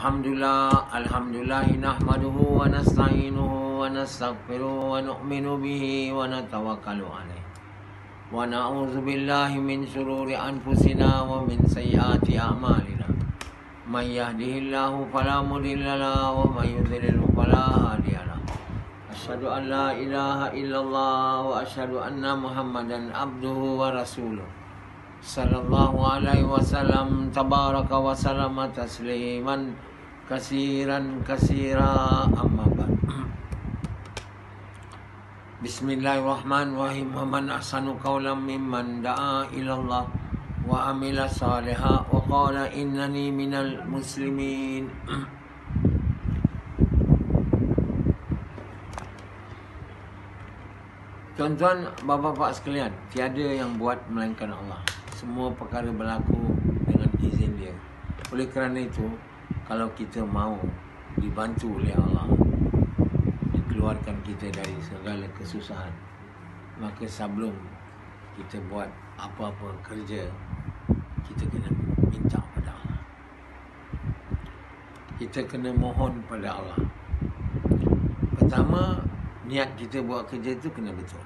Alhamdulillah nahmaduhu wa nasta'inuhu wa nastaghfiruhu wa nu'minu bihi wa natawakkalu alaih. Wa na'udzu billahi min shururi anfusina wa min sayyiati a'malina. May yahdihillahu fala mudilla lahu wa may yudlilhu fala hadiya lahu. Asyhadu an la ilaha illallah wa asyhadu anna Muhammadan abduhu wa rasuluh. Sallallahu alaihi wasallam tabaraka wa salama tasliman kasiran kasira amma ba'd. Bismillahirrahmanirrahim. Wa man ahsanu qawlan mimman da'a ila Allah wa amila salihan wa qala innani minal muslimin. Tuan-tuan, bapa-bapa sekalian, tiada yang buat melainkan Allah. Semua perkara berlaku dengan izin dia. Oleh kerana itu, kalau kita mahu dibantu oleh Allah, dikeluarkan kita dari segala kesusahan, maka sebelum kita buat apa-apa kerja, kita kena minta pada Allah. Kita kena mohon pada Allah. Pertama, niat kita buat kerja itu kena betul.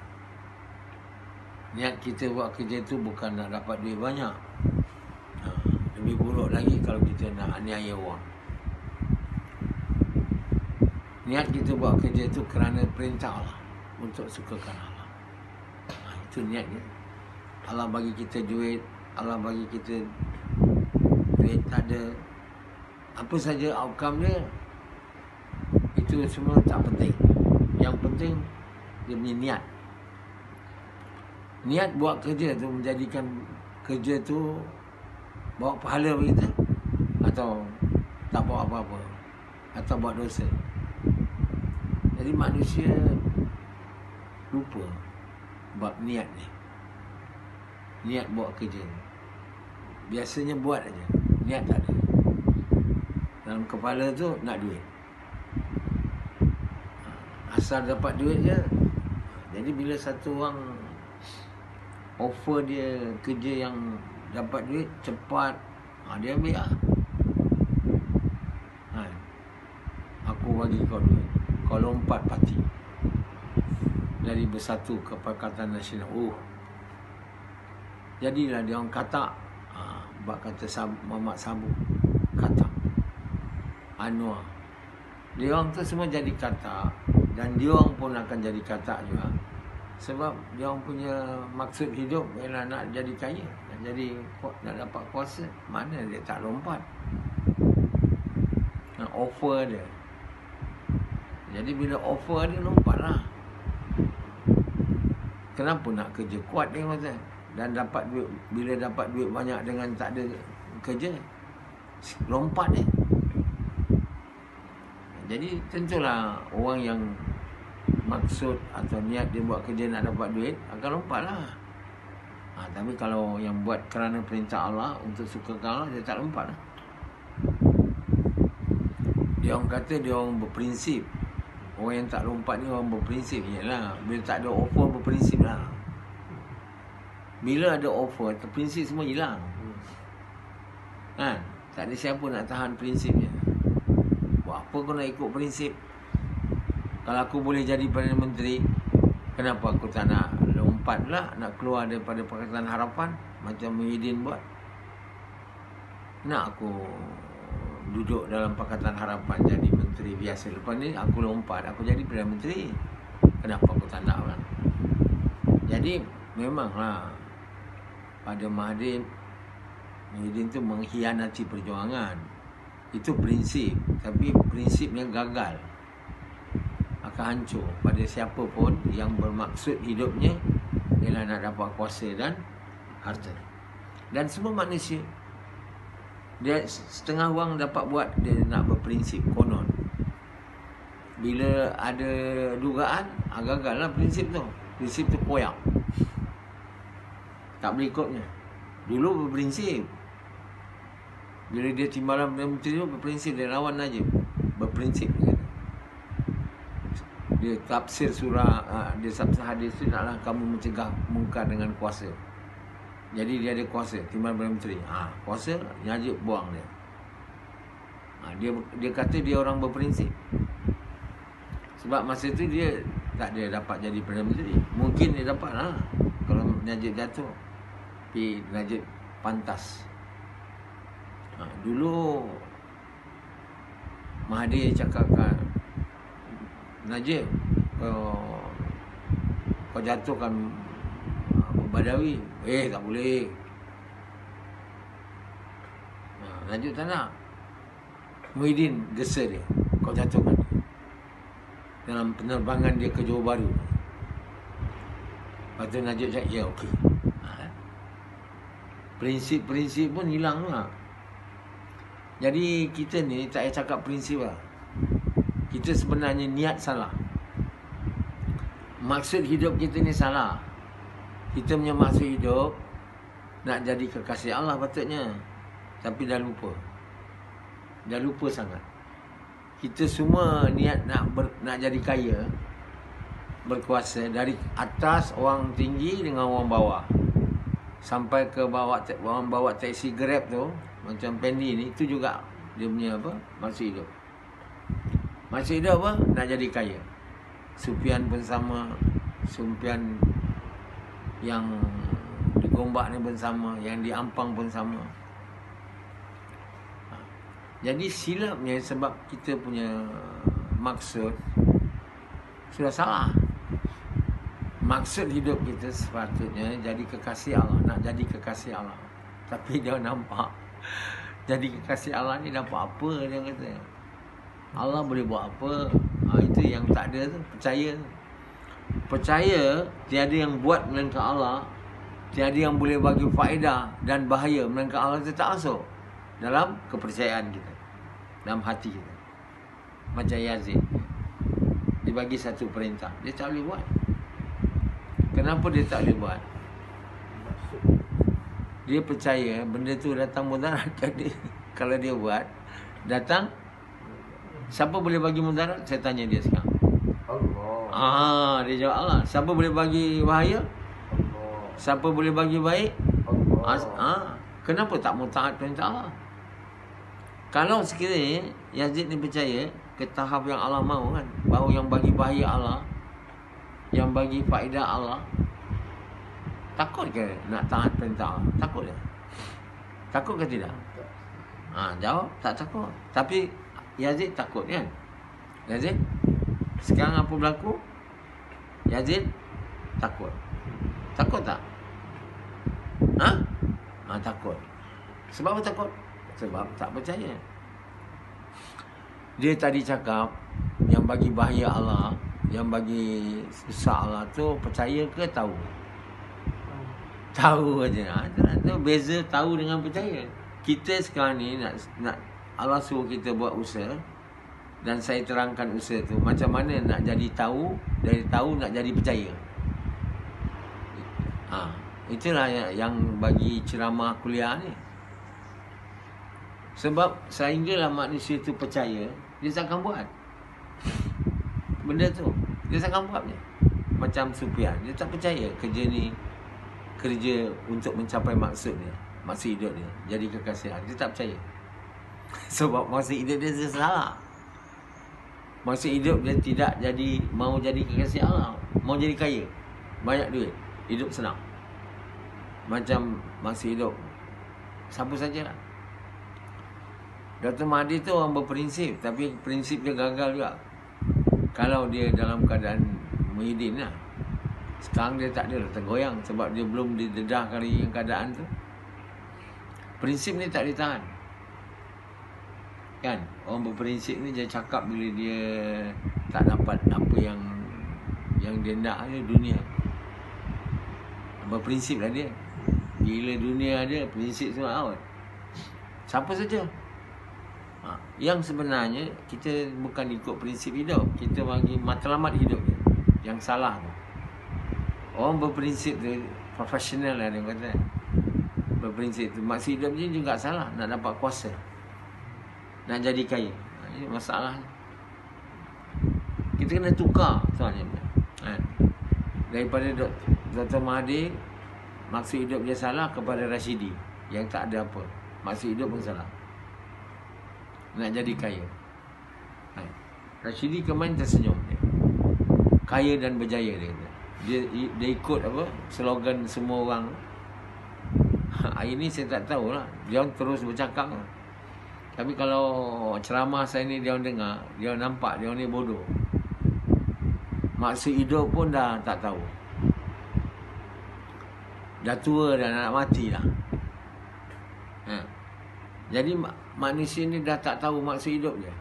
Niat kita buat kerja itu bukan nak dapat duit banyak. Lebih buruk lagi kalau kita nak aniaya orang. Niat kita buat kerja itu kerana perintah Allah, untuk sukakan Allah. Itu niat dia. Allah bagi kita duit, Allah bagi kita duit tak ada, apa saja outcome dia, itu semua tak penting. Yang penting dia punya niat. Niat buat kerja tu menjadikan kerja tu bawa pahala bagi kita, atau tak bawa apa-apa, atau buat dosa. Jadi manusia lupa bab niat ni. Niat buat kerja, biasanya buat aja, niat tak ada. Dalam kepala tu nak duit, asal dapat duit je. Jadi bila satu orang offer dia kerja yang dapat duit cepat, dia ambil lah. Aku bagi kau duit, kau lompat parti dari Bersatu ke Pakatan Nasional. Jadilah dia orang katak. Bak kata Muhammad Sabu, katak Anwar, dia orang tu semua jadi katak. Dan dia orang pun akan jadi katak juga. Sebab dia orang punya maksud hidup ialah nak jadi kaya, nak dapat kuasa. Mana dia tak lompat, nak offer dia. Jadi bila offer dia, lompatlah. Kenapa nak kerja kuat dia kata? Dan dapat duit, bila dapat duit banyak dengan tak ada kerja, lompat dia. Jadi tentulah orang yang maksud atau niat dia buat kerja nak dapat duit akan lompat lah. Tapi kalau yang buat kerana perintah Allah, untuk sukakan Allah, dia tak lompat lah. Dia orang kata dia orang berprinsip. Orang yang tak lompat ni orang berprinsip. Yalah, bila tak ada offer berprinsip lah. Bila ada offer, prinsip semua hilang. Tak ada siapa nak tahan prinsipnya. Buat apa kau nak ikut prinsip? Kalau aku boleh jadi Perdana Menteri, kenapa aku tak nak lompat pula, nak keluar daripada Pakatan Harapan macam Muhyiddin buat? Nak aku duduk dalam Pakatan Harapan jadi menteri biasa, lepas ni aku lompat, aku jadi Perdana Menteri. Kenapa aku tak nak pula? Jadi memanglah pada Mahathir, Muhyiddin tu mengkhianati perjuangan. Itu prinsip, tapi prinsipnya gagal, akan hancur pada siapa pun yang bermaksud hidupnya ialah nak dapat kuasa dan harta. Dan semua manusia, dia setengah orang dapat buat, dia nak berprinsip konon. Bila ada dugaan, gagal lah prinsip tu. Prinsip tu koyak, tak berikutnya. Dulu berprinsip, bila dia timbalan Perdana Menteri tu berprinsip, dia lawan Najib, berprinsip. Dia tafsir surah, dia tafsir hadis tu, naklah kamu mencegah mungkar dengan kuasa. Jadi dia ada kuasa, timbalan Perdana Menteri. Kuasa, Najib buang dia. Dia kata dia orang berprinsip. Sebab masa tu dia tak ada dapat jadi Perdana Menteri. Mungkin dia dapat lah kalau Najib jatuh. Tapi Najib pantas. Dulu Mahathir cakapkan, Najib, kau jatuhkan Badawi. Tak boleh. Najib tak nak. Muhyiddin gesa dia, kau jatuhkan dia dalam penerbangan dia ke Johor Bahru. Lepas tu Najib cakap, ya okey. Prinsip-prinsip pun hilang lah. Jadi kita ni tak payah cakap prinsip lah. Kita sebenarnya niat salah. Maksud hidup kita ni salah. Kita punya maksud hidup nak jadi kekasih Allah patutnya. Tapi dah lupa. Dah lupa sangat. Kita semua niat nak jadi kaya, berkuasa, dari atas orang tinggi dengan orang bawah. Sampai ke orang bawa taksi Grab tu, macam Pendi ni, itu juga dia punya apa? Maksud hidup. Maksud hidup apa? Nak jadi kaya. Sufian pun sama. Sufian yang di Gombak ni pun sama. Yang di Ampang pun sama. Jadi silapnya sebab kita punya maksud sudah salah. Maksud hidup kita sepatutnya jadi kekasih Allah. Nak jadi kekasih Allah. Tapi dia nampak jadi kekasih Allah ni dapat apa, dia kata. Allah boleh buat apa. Itu yang tak ada tu. Percaya. Percaya tiada yang buat melainkan Allah. Tiada yang boleh bagi faedah dan bahaya melainkan Allah. Itu tak masuk dalam kepercayaan kita, dalam hati kita. Macam Yazid, dia bagi satu perintah, dia tak boleh buat. Kenapa dia tak boleh buat? Dia percaya benda tu datang mudarat. Jadi kalau dia buat, datang, siapa boleh bagi mudarat? Saya tanya dia sekarang. Allah. Dia jawab Allah. Siapa boleh bagi bahaya? Allah. Siapa boleh bagi baik? Allah. Kenapa tak mau taat perintah Allah? Kalau sekiranya Yazid ni percaya ke tahap yang Allah mahu kan, bahawa yang bagi bahaya Allah, yang bagi faedah Allah, takut ke nak taat perintah Allah? Takut ke? Takut ke tidak? Jawab tak takut. Tapi Yazid takut kan? Yazid sekarang apa berlaku? Yazid takut. Takut tak? Takut. Sebab apa takut? Sebab tak percaya. Dia tadi cakap yang bagi bahaya Allah, yang bagi susah Allah tu percaya ke tahu? Tahu aja. Tu beza tahu dengan percaya. Kita sekarang ni nak Allah suruh kita buat usaha, dan saya terangkan usaha tu macam mana nak jadi tahu, dari tahu nak jadi percaya. Itulah yang bagi ceramah kuliah ni. Sebab sehinggalah manusia tu percaya, dia takkan buat benda tu. Dia takkan buat je. Macam Sufian, dia tak percaya kerja ni kerja untuk mencapai maksud dia, maksud hidup dia, jadi kekasih Allah. Dia tak percaya. Sebab maksud hidup dia salah. Maksud hidup dia tidak jadi mau jadi kekasih Allah, mau jadi kaya, banyak duit, hidup senang. Macam maksud hidup siapa sajalah. Dr. Mahathir tu orang berprinsip, tapi prinsip dia gagal juga. Kalau dia dalam keadaan Muhyiddin lah, sekarang dia tak ada, tergoyang sebab dia belum didedah kali yang keadaan tu. Prinsip ni tak ditahan. Kan? Orang berprinsip ni dia cakap bila dia tak dapat apa yang dia nak ada dunia. Berprinsip lah dia. Bila dunia ada, prinsip semua out. Siapa saja. Yang sebenarnya kita bukan ikut prinsip hidup, kita bagi matlamat hidup dia. Yang salah tu. Orang berprinsip tu profesional lah dia kata. Berprinsip tu maksud hidup dia juga salah, nak dapat kuasa, nak jadi kaya. Ini masalah. Kita kena tukar soalnya. Daripada Dr. Mahathir, maksud hidup dia salah, kepada Rashidi yang tak ada apa, maksud hidup pun salah. nak jadi kaya. Rashidi kemarin tersenyum dia. Kaya dan berjaya dia kata. Dia ikut apa slogan semua orang. Hari ni saya tak tahulah. Dia terus bercakap. Tapi kalau ceramah saya ni dia dengar, dia nampak dia ni bodoh. Maksud hidup pun dah tak tahu. Dah tua dah nak mati dah. Jadi manusia ni dah tak tahu maksud hidup dia.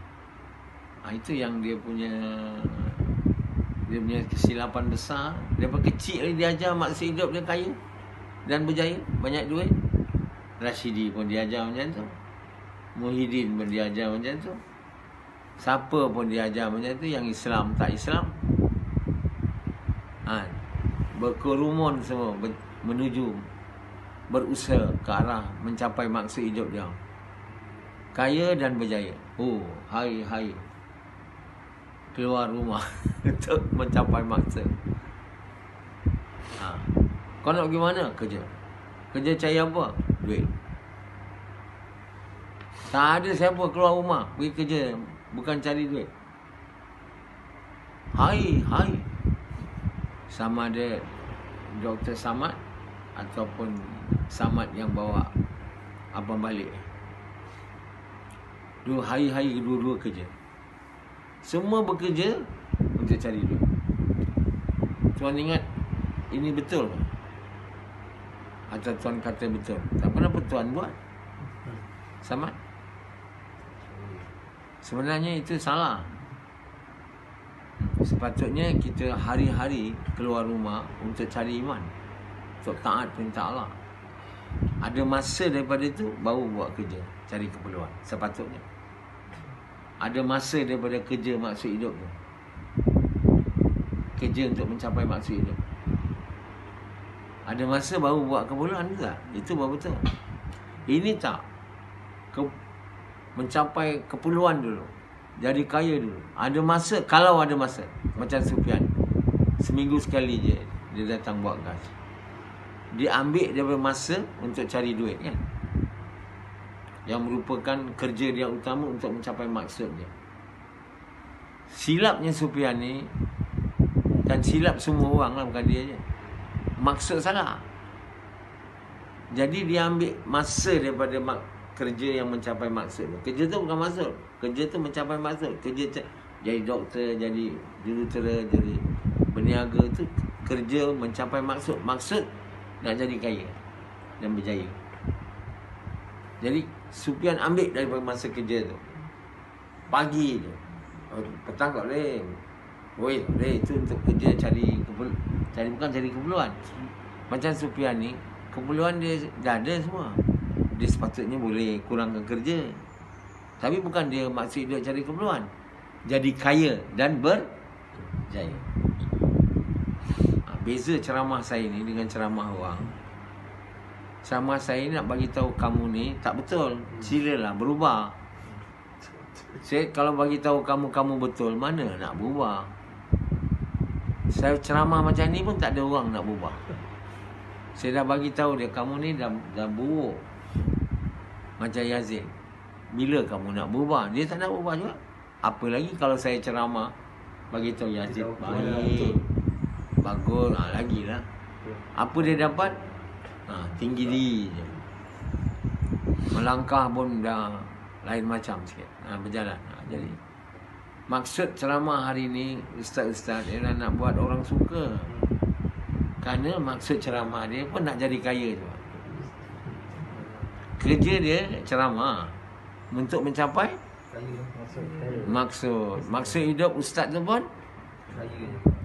Itu yang dia punya kesilapan besar. Daripada kecil lagi dia ajar maksud hidup dia kaya dan berjaya, banyak duit. Rashidi pun diajar macam tu. Muhyiddin pun diajar macam tu. Siapa pun diajar macam tu. Yang Islam tak Islam, berkerumun semua menuju berusaha ke arah mencapai maksud hidup dia. Kaya dan berjaya. Hari-hari keluar rumah untuk mencapai maksud. Kau nak pergi mana? Kerja. Kerja cari apa? Duit. Tak ada siapa keluar rumah pergi kerja bukan cari duit. Hari-hari. Sama ada Dr. Samad ataupun Samad yang bawa abang balik. Hari-hari dua-dua kerja. Semua bekerja untuk cari duit. Tuan ingat ini betul ke? Atau tuan kata betul? Tak kenapa tuan buat? Samad? Sebenarnya itu salah. Sepatutnya kita hari-hari keluar rumah untuk cari iman, untuk taat perintah Allah. Ada masa daripada itu baru buat kerja, cari keperluan. Sepatutnya ada masa daripada kerja maksud hidup tu, kerja untuk mencapai maksud hidup. Ada masa baru buat keperluan tu tak? Itu baru betul. Ini tak, mencapai keperluan dulu, jadi kaya dulu. Ada masa, kalau ada masa. Macam Sufian, seminggu sekali je dia datang buat gas. Dia ambil daripada masa untuk cari duit kan, yang merupakan kerja dia utama untuk mencapai maksud dia. Silapnya Sufian ni, dan silap semua orang lah, bukan dia je, maksud salah. Jadi dia ambil masa daripada kerja yang mencapai maksud. Kerja tu bukan maksud. Kerja tu mencapai maksud. Kerja jadi doktor, jadi jurutera, jadi berniaga tu kerja mencapai maksud. Maksud nak jadi kaya dan berjaya. Jadi Sufian ambil daripada masa kerja tu. Pagi tu, petang tak boleh. Itu untuk kerja cari bukan cari keperluan. Macam Sufian ni, keperluan dia dah ada semua. Dia sepatutnya boleh kurangkan kerja. Tapi bukan dia maksud dia cari keperluan. Jadi kaya dan berjaya. Beza ceramah saya ni dengan ceramah orang. Ceramah saya ni nak bagi tahu kamu ni tak betul. Silalah berubah. Saya kalau bagi tahu kamu betul, mana nak berubah? Saya ceramah macam ni pun tak ada orang nak berubah. Saya dah bagi tahu dia, kamu ni dah buruk. Macam Yazid, bila kamu nak berubah? Dia tak nak berubah juga. Apa lagi kalau saya ceramah bagi tahu Yazid baik, bagus, lagilah. Apa dia dapat? Tinggi diri je. Melangkah pun dah lain macam sikit. Berjalan. Jadi maksud ceramah hari ni ustaz-ustaz ialah nak buat orang suka. Kerana maksud ceramah dia pun nak jadi kaya juga. Kerja dia ceramah untuk mencapai maksud hidup ustaz tu pun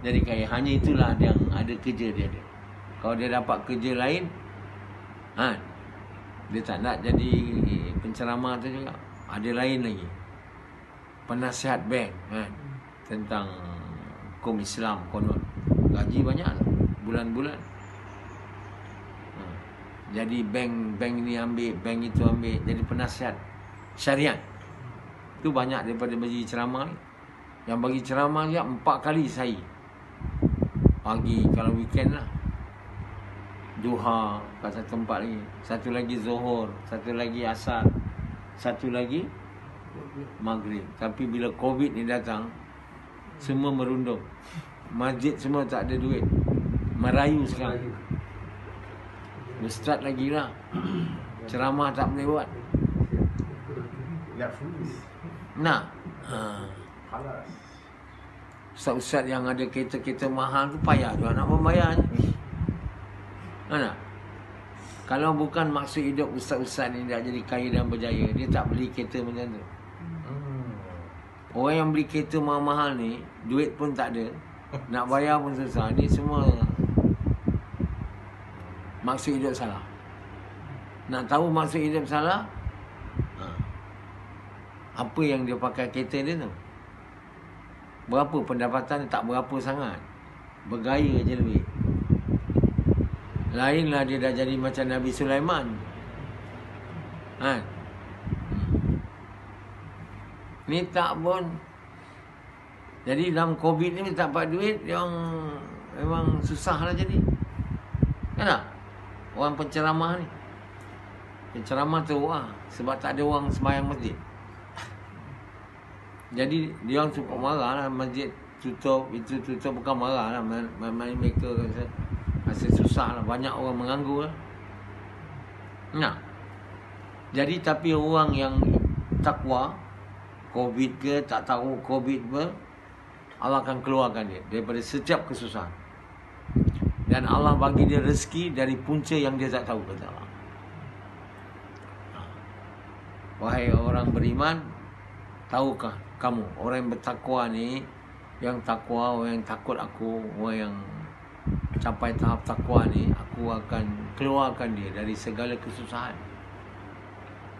jadi kaya. Hanya itulah yang ada kerja dia. Kalau dia dapat kerja lain, dia tak nak jadi penceramah tu juga. Ada lain lagi, penasihat bank tentang hukum Islam konon. Gaji banyak bulan-bulan. Jadi bank ni ambil, bank itu ambil, jadi penasihat syariat. Itu banyak daripada bagi ceramah ni. Yang bagi ceramah dia 4 kali sehari. Pagi kalau weekend lah, duha kat satu tempat lagi, satu lagi zuhur, satu lagi asar, satu lagi Maghrib. Tapi bila Covid ni datang, semua merundung. Masjid semua tak ada duit. Merayu sekarang. Ustaz lagi lah. Ceramah tak boleh buat. Nak. Ustaz-ustaz yang ada kereta-kereta mahal tu payah juga nak membayarnya. Mana? Kalau bukan maksud hidup ustaz-ustaz ni nak jadi kaya dan berjaya, dia tak beli kereta macam tu. Orang yang beli kereta mahal-mahal ni, duit pun tak ada, nak bayar pun susah. Ni semua maksud hidup salah. Nak tahu maksud hidup salah? Apa yang dia pakai kereta dia tu? Berapa pendapatan dia? Tak berapa sangat. Bergaya je lebih. Lainlah dia dah jadi macam Nabi Sulaiman. Ni tak pun. Jadi dalam Covid ni tak dapat duit, dia orang memang susah lah jadi. Kan tak? Orang penceramah ni. Penceramah tu sebab tak ada orang sembahyang masjid. Jadi dia orang cukup marah lah, masjid tutup, itu tutup, bukan marah lah. Mereka rasa susah lah, banyak orang menganggur lah. Nah. Jadi tapi orang yang takwa, Covid ke, tak tahu Covid ke, Allah akan keluarkan dia daripada setiap kesusahan. Dan Allah bagi dia rezeki dari punca yang dia tak tahu, kata Allah. Wahai orang beriman, tahukah kamu, orang yang bertakwa ni, yang takwa, orang yang takut aku, orang yang capai tahap takwa ni, aku akan keluarkan dia dari segala kesusahan.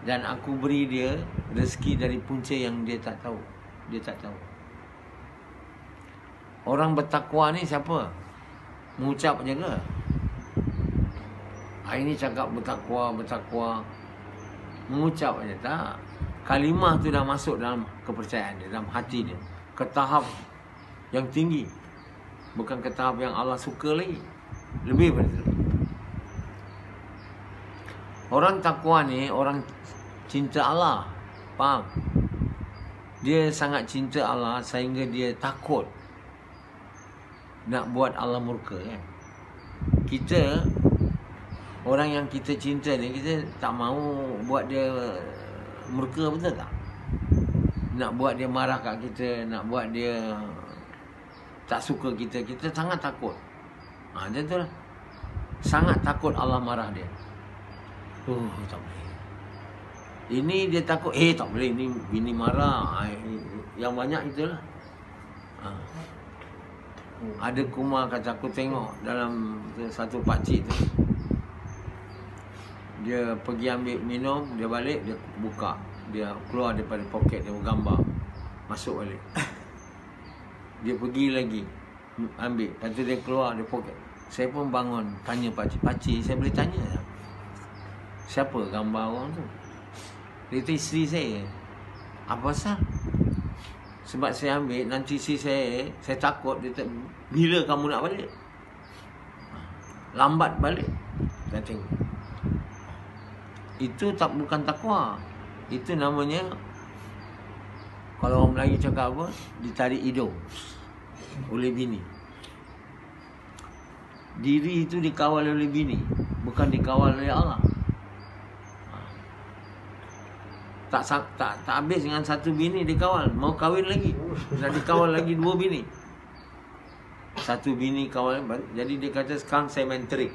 Dan aku beri dia rezeki dari punca yang dia tak tahu. Dia tak tahu. Orang bertakwa ni siapa? Mengucap je ke? Ini cakap bertakwa. Mengucap je tak? Kalimah tu dah masuk dalam kepercayaan dia, dalam hati dia. Ke tahap yang tinggi. Bukan ke tahap yang Allah suka lagi. Lebih daripada itu. Orang takwa ni, orang cinta Allah. Faham? Dia sangat cinta Allah sehingga dia takut nak buat Allah murka, kan? Kita, orang yang kita cinta ni, kita tak mahu buat dia murka, betul tak? Nak buat dia marah kat kita, nak buat dia tak suka kita, kita sangat takut. Macam tu lah. Sangat takut Allah marah dia. Tak boleh. Ini dia takut, tak boleh, ini bini marah. Yang banyak itulah. Ada kumar kata, aku tengok dalam satu pakcik tu, dia pergi ambil minum, dia balik, dia buka, dia keluar daripada poket dia, gambar, masuk balik. Dia pergi lagi ambil, lepas tu dia keluar dia poket. Saya pun bangun tanya pakcik, saya boleh tanya tak? Siapa gambar orang tu? Dia tu isteri saya. Apa pasal? Sebab saya ambil, nanti isteri saya takut dia tak, bila kamu nak balik? Lambat balik. Saya tengok. Itu bukan takwa. Itu namanya, kalau orang Melayu cakap apa, ditarik hidung oleh bini. Diri itu dikawal oleh bini, bukan dikawal oleh Allah. Tak habis dengan satu bini dikawal, mau kahwin lagi, dah dikawal lagi 2 bini. Satu bini kawal, jadi dia kata sekarang saya main trik.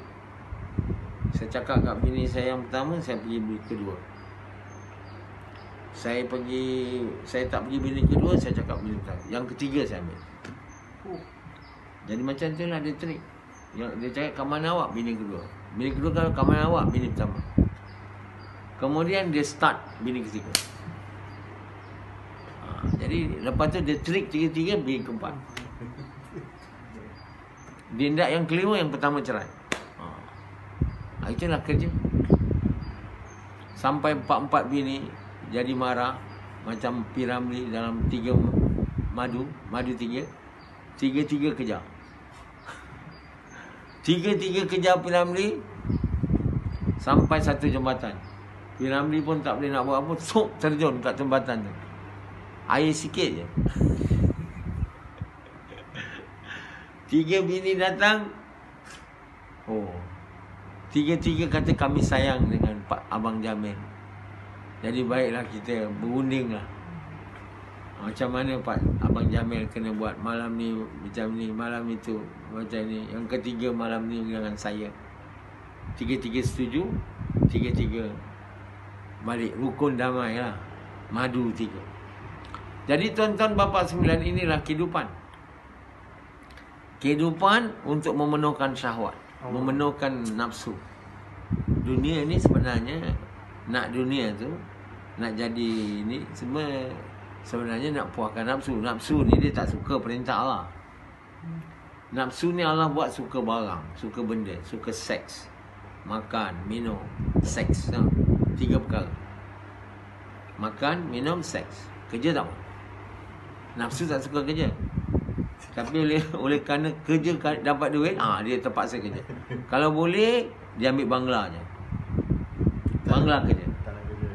Saya cakap kat bini saya yang pertama, saya pergi bini kedua. Saya tak pergi bini kedua, saya cakap bini pertama. Yang ketiga saya ambil. Jadi macam tu lah dia trik. Dia cakap, kat mana awak? Bini kedua. Bini kedua kalau kat mana awak? Bini pertama. Kemudian dia start bini ketiga. Jadi lepas tu dia trik tiga-tiga, bini keempat. Dia hendak yang kelima, yang pertama cerai. Itulah kerja. Sampai 4 bini jadi marah, macam Piramli dalam 3 madu 3. 3 kejar. 3 kejar Piramli sampai satu jambatan. Piramli pun tak boleh nak buat apa, terjun kat jambatan tu. Air sikit je. 3 bini datang. Oh, 3-3 kata kami sayang dengan Pak Abang Jamil. Jadi baiklah kita berunding lah. Macam mana Pak Abang Jamil kena buat malam ni macam ni, malam itu macam ni. Yang ketiga malam ni dengan saya. 3-3 setuju, 3-3 balik. Rukun damai lah. Madu 3. Jadi tuan-tuan bapa sembilan, inilah kehidupan. Kehidupan untuk memenuhkan syahwat, memenuhkan nafsu. Dunia ni sebenarnya, nak dunia tu, nak jadi ni semua sebenarnya nak puaskan nafsu. Nafsu ni dia tak suka perintah Allah. Nafsu ni Allah buat suka barang, suka benda, suka seks. Makan, minum, seks. 3 perkara. Makan, minum, seks. Kerja tak mau. Nafsu tak suka kerja. Tapi oleh kerana kerja dapat duit, dia terpaksa kerja. Kalau boleh, dia ambil bangla je. Bangla kerja.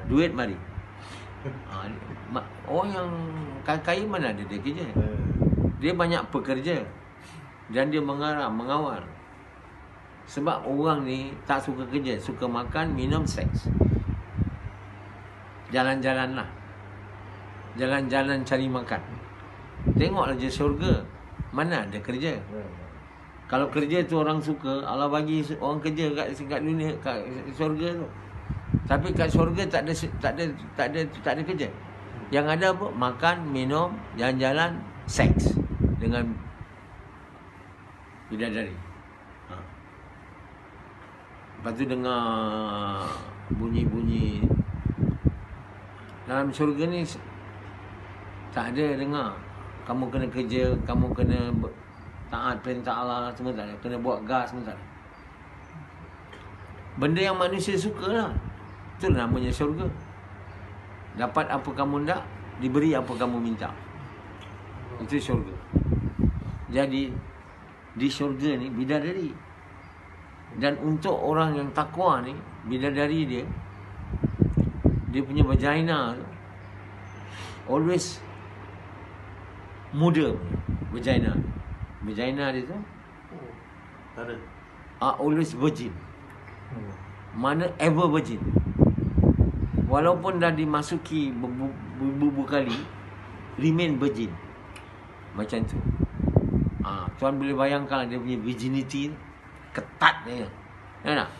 Duit mari. Orang yang kaya mana ada dia kerja. Dia banyak pekerja. Dan dia mengawal. Sebab orang ni tak suka kerja, suka makan, minum, seks. Jalan-jalan lah. Jalan-jalan cari makan. Tengoklah je syurga. Mana ada kerja. Kalau kerja tu orang suka, Allah bagi orang kerja kat dunia, kat syurga tu. Tapi kat syurga tak ada kerja. Yang ada apa? Makan, minum, jalan-jalan, seks dengan bidadari. Lepas tu dengar bunyi-bunyi. Dalam syurga ni tak ada dengar kamu kena kerja, kamu kena taat perintah Allah, semua tak ada. Kena buat gas, semua tak ada. Benda yang manusia suka lah. Itulah namanya syurga. Dapat apa kamu nak, diberi apa kamu minta. Itu syurga. Jadi di syurga ni bidadari. Dan untuk orang yang takwa ni, bidadari dia punya vagina tu always muda. Vagina dia tu always virgin. Mana ever virgin. Walaupun dah dimasuki berbubu kali, remain virgin. Macam tu. Tuan boleh bayangkan dia punya virginity ketat dia. Ya tak?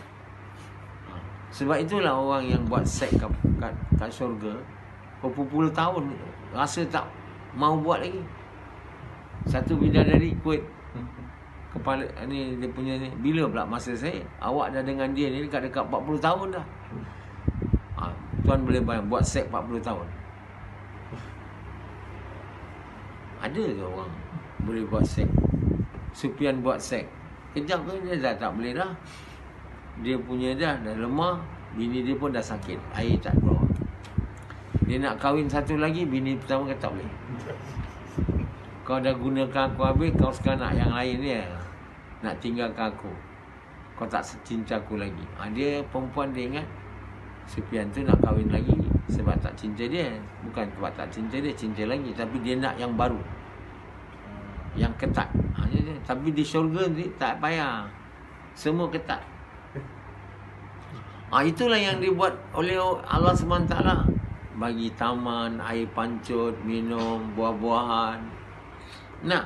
Sebab itulah orang yang buat seks kat syurga berpuluh tahun rasa tak mau buat lagi. Satu bidadari quote kepala ni, dia punya ni, bila pula masa saya, awak dah dengan dia ni dekat-dekat 40 tahun dah. Tuan boleh bayang buat seks 40 tahun. Ada ke orang boleh buat seks? Sufian buat seks kejap tu dia dah tak boleh dah. Dia punya dah lemah. Bini dia pun dah sakit, air tak keluar. Dia nak kahwin satu lagi, bini pertama kata tak boleh. Kau dah gunakan aku habis, kau sekarang nak yang lain dia. Nak tinggalkan aku. Kau tak cinta aku lagi. Dia perempuan, dia ingat Sufian tu nak kahwin lagi sebab tak cinta dia. Bukan sebab tak cinta dia, cinta lagi. Tapi dia nak yang baru, yang ketat. Tapi di syurga ni tak payah, semua ketat. Itulah yang dibuat oleh Allah SWT. Bagi taman, air pancut, minum, buah-buahan. Nah,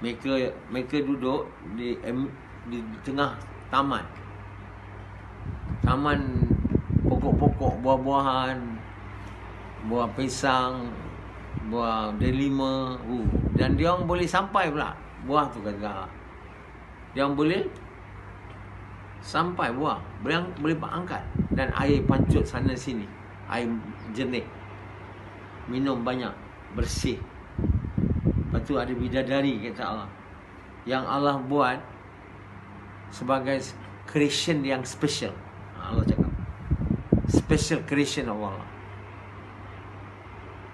mereka duduk di tengah taman. Taman pokok-pokok, buah-buahan, buah pisang, buah delima. Dan dia orang boleh sampai pula buah tu, kata dia orang boleh sampai buah, boleh angkat. Dan air pancut sana sini, air jernih, minum banyak, bersih. Lepas tu ada bidadari, kata Allah, yang Allah buat sebagai creation yang special. Allah cakap special creation of Allah.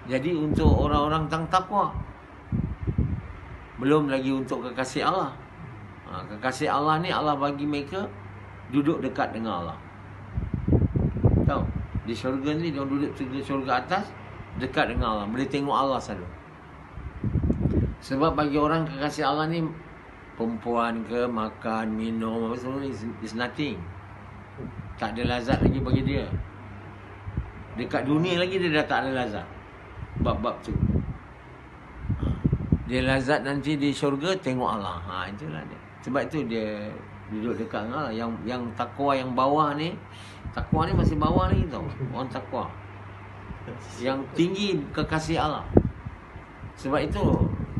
Jadi untuk orang-orang tang takwa. Belum lagi untuk kekasih Allah. Kekasih Allah ni Allah bagi mereka duduk dekat dengan Allah. Tahu? Di syurga ni dia duduk di syurga atas, dekat dengan Allah, boleh tengok Allah selalu. Sebab bagi orang kekasih Allah ni, perempuan ke, makan, minum, apa semua is nothing. Tak ada lazat lagi bagi dia. Dekat dunia lagi dia dah tak ada lazat. Bab-bab tu. Dia lazat nanti di syurga tengok Allah. Itulah dia. Sebab itu dia duduk dekat dengan Allah. Yang takwa yang bawah ni, takwa ni masih bawah lagi tau. Orang takwa. Yang tinggi kekasih Allah. Sebab itu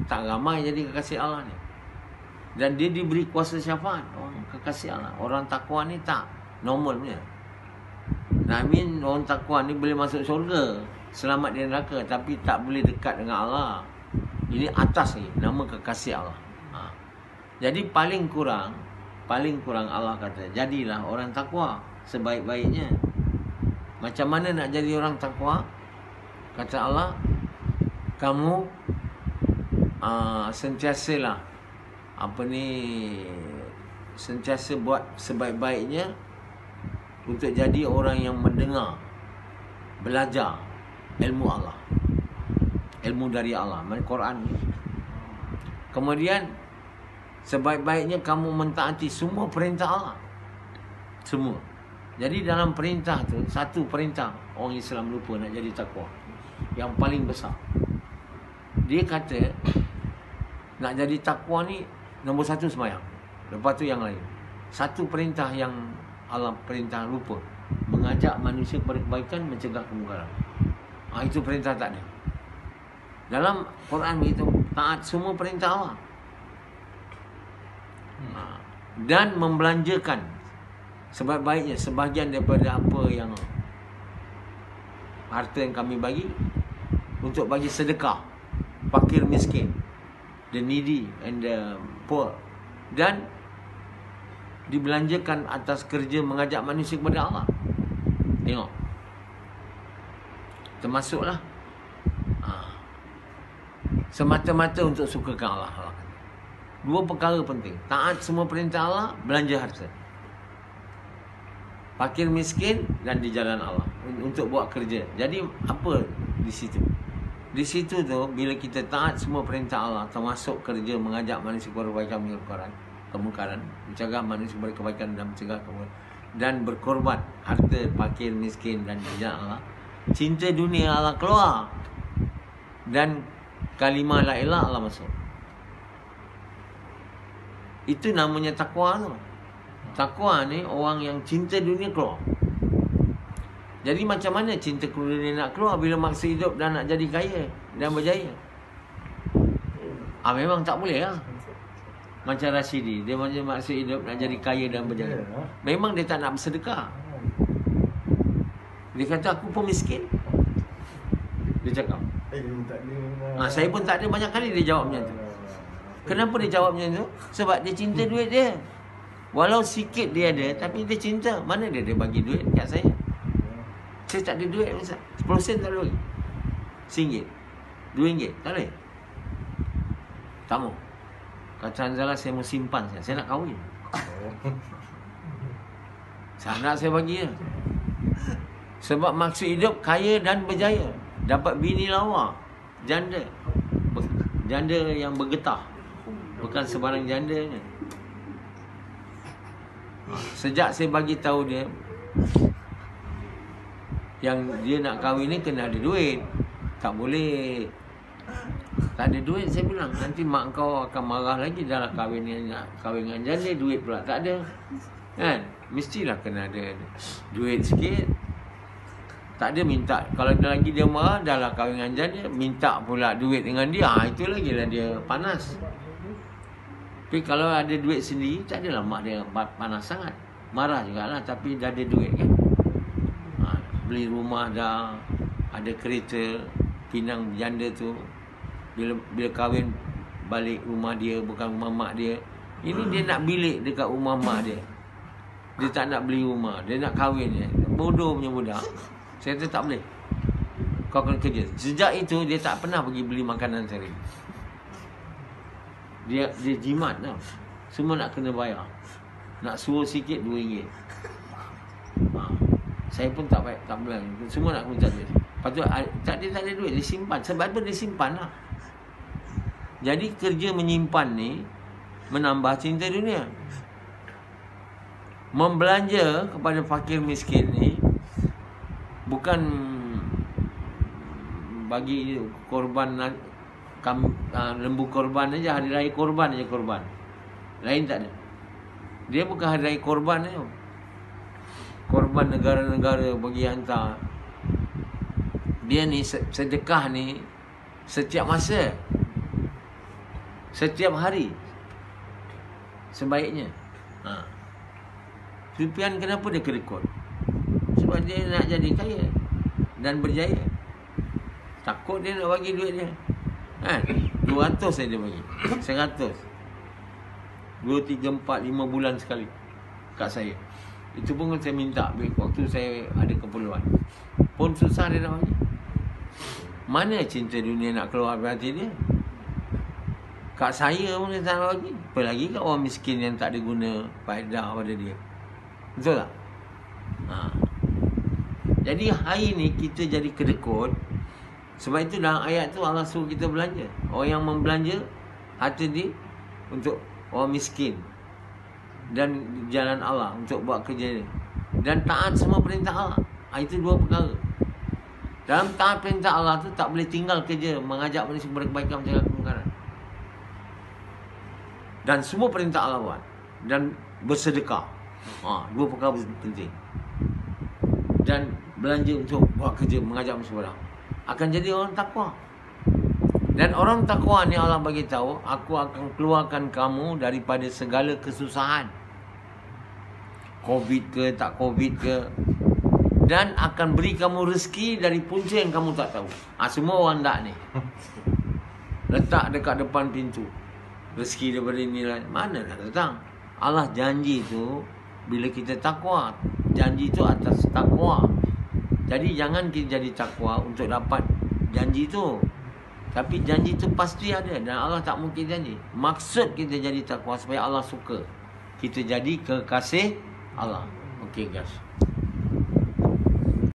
tak ramai jadi kekasih Allah ni. Dan dia diberi kuasa syafaat. Orang kekasih Allah. Orang takwa ni tak normal punya. Orang takwa ni boleh masuk syurga, selamat di neraka, tapi tak boleh dekat dengan Allah. Ini atas lagi, nama kekasih Allah. Jadi paling kurang Allah kata, jadilah orang takwa sebaik-baiknya. Macam mana nak jadi orang takwa? Kata Allah, kamu sentiasalah sentiasa buat sebaik-baiknya untuk jadi orang yang mendengar, belajar ilmu Allah, ilmu dari Allah, Al-Quran. Kemudian sebaik-baiknya kamu mentaati semua perintah Allah. Semua. Jadi dalam perintah tu, satu perintah orang Islam lupa nak jadi takwa, yang paling besar. Dia kata nak jadi takwa ni nombor satu sembahyang, lepas tu yang lain. Satu perintah yang Allah perintah lupa, mengajak manusia kepada kebaikan, mencegah kemungkaran. Itu perintah tak ada. Dalam Quran begitu, taat semua perintah Allah. Dan membelanjakan sebaik-baiknya sebahagian daripada apa yang harta yang kami bagi untuk bagi sedekah, fakir miskin, the needy and the poor, dan dibelanjakan atas kerja mengajak manusia kepada Allah. Tengok, termasuklah semata-mata untuk sukakan Allah. Dua perkara penting, taat semua perintah Allah, belanja harta, fakir miskin, dan di jalan Allah untuk buat kerja. Jadi apa di situ? Di situ tu, bila kita taat semua perintah Allah, termasuk kerja mengajak manusia kepada kebaikan, kemungkaran, mencegah manusia kepada kebaikan dan mencegah kemungkaran, dan berkorban harta fakir miskin dan di jalan Allah, cinta dunia Allah keluar, dan kalimah la ilaha Allah masuk. Itu namanya takwa tu. Takwa ni orang yang cinta dunia keluar. Jadi macam mana cinta dunia nak keluar bila maksud hidup dan nak jadi kaya dan berjaya? Memang tak boleh lah. Macam Rashidi, dia macam maksud hidup nak jadi kaya dan berjaya. Memang dia tak nak bersedekah. Dia kata aku pun miskin. Dia cakap, saya pun tak ada. Banyak kali dia jawab macam tu. Kenapa dia jawab macam tu? Sebab dia cinta duit dia. Walau sikit dia ada, tapi dia cinta. Mana dia bagi duit kat saya? Saya tak ada duit, 10 sen tak ada bagi. RM1, RM2, tak boleh. Tak mau. Kata Hanzalah, saya mau simpan. Saya nak kahwin. Nak saya bagi dia. Sebab maksud hidup kaya dan berjaya. Dapat bini lawa, janda. Janda yang bergetah, bukan sebarang janda ni. Sejak saya bagi tahu dia yang dia nak kahwin ni kena ada duit. Tak boleh tak ada duit, saya bilang nanti mak kau akan marah lagi. Dah lah kahwin ni, nak kahwin dengan janda, duit pula tak ada. Kan? Mestilah kena ada duit sikit. Tak ada minta. Kalau lagi dia marah, dah lah kahwin dengan janda, minta pula duit dengan dia. Itu lagi lah dia panas. Tapi kalau ada duit sendiri, tak adalah mak dia panas sangat. Marah jugalah, tapi dah ada duit kan. Beli rumah dah, ada kereta, pinang janda tu. Bila kahwin, balik rumah dia, bukan rumah mak dia. Ini dia nak bilik dekat rumah mak dia. Dia tak nak beli rumah, dia nak kahwin je. Bodoh punya budak. Saya kata tak boleh. Kau kena kerja. Sejak itu dia tak pernah pergi beli makanan sehari. Dia jimat tau. Semua nak kena bayar. Nak suruh sikit RM2. Saya pun tak boleh. Semua nak minta dia. Patut tak ada duit, dia simpan. Sebab apa dia simpan lah. Jadi kerja menyimpan ni menambah cinta dunia. Membelanja kepada fakir miskin ni bukan bagi korban lembu korban aja, hari raya korban aja korban. Lain tak ada. Dia bukan hari raya korban aja. Korban negara-negara bagi hantar. Dia ni sedekah ni setiap masa, setiap hari, sebaiknya. Sufyan kenapa dia kedekut? Sebab dia nak jadi kaya dan berjaya. Takut dia nak bagi duit dia. 200 saja dia bagi. 100. 2, 3, 4, 5 bulan sekali kat saya. Itu pun saya minta waktu saya ada keperluan. Pun susah dia nak bagi. Mana cinta dunia nak keluar dari hati dia? Kat saya pun dia tak nak bagi. Apa lagi kat orang miskin yang tak ada guna faedah pada dia. Betul tak? Jadi hari ni kita jadi kedekut. Sebab itu dalam ayat tu Allah suruh kita belanja. Orang yang membelanja harta dia untuk orang miskin dan jalan Allah, untuk buat kerja dia, dan taat semua perintah Allah. Itu dua perkara. Dalam taat perintah Allah tu tak boleh tinggal kerja mengajak manusia kepada kebaikan, mencegah kemungkaran. Dan semua perintah Allah buat. Dan bersedekah. Dua perkara penting. Dan belanja untuk buat kerja mengajak manusia kepada, akan jadi orang takwa. Dan orang takwa ni Allah bagi tahu, aku akan keluarkan kamu daripada segala kesusahan. Covid ke, tak Covid ke. Dan akan beri kamu rezeki dari punca yang kamu tak tahu. Semua orang tak ni. Letak dekat depan pintu. Rezeki daripada inilah. Mana dah datang? Allah janji tu bila kita takwa. Janji tu atas takwa. Jadi jangan kita jadi takwa untuk dapat janji tu. Tapi janji tu pasti ada. Dan Allah tak mungkin janji. Maksud kita jadi takwa supaya Allah suka. Kita jadi kekasih Allah. Okey guys.